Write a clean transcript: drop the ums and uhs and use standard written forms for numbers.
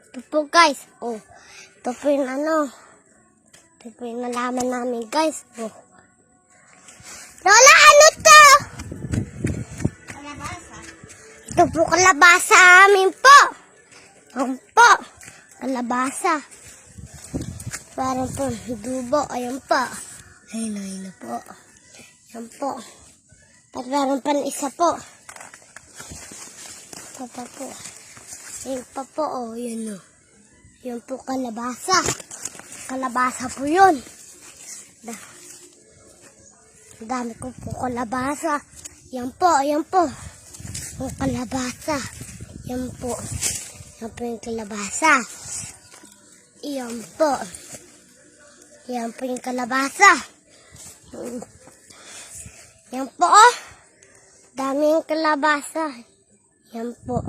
Ito po guys. Oh. Ito po yung ano. Ito po yung nalaman namin guys. Oh. Lola, ano to? Kalabasa. Ito po kalabasa amin po. Ayan po. Kalabasa. Parang po dubo. Ayan po. Ayun na po. Ayan po. At meron pa na isa po. Ito pa po. Ayan pa po. Oh, yun o. Yun po kalabasa. Kalabasa po yun. Dami ko po kalabasa. Yan po, yan po. Yung kalabasa. Yan po. Yan po yung kalabasa. Yan po. Yan po yung kalabasa. Yan po, oh. Dami yung kalabasa. Yan po.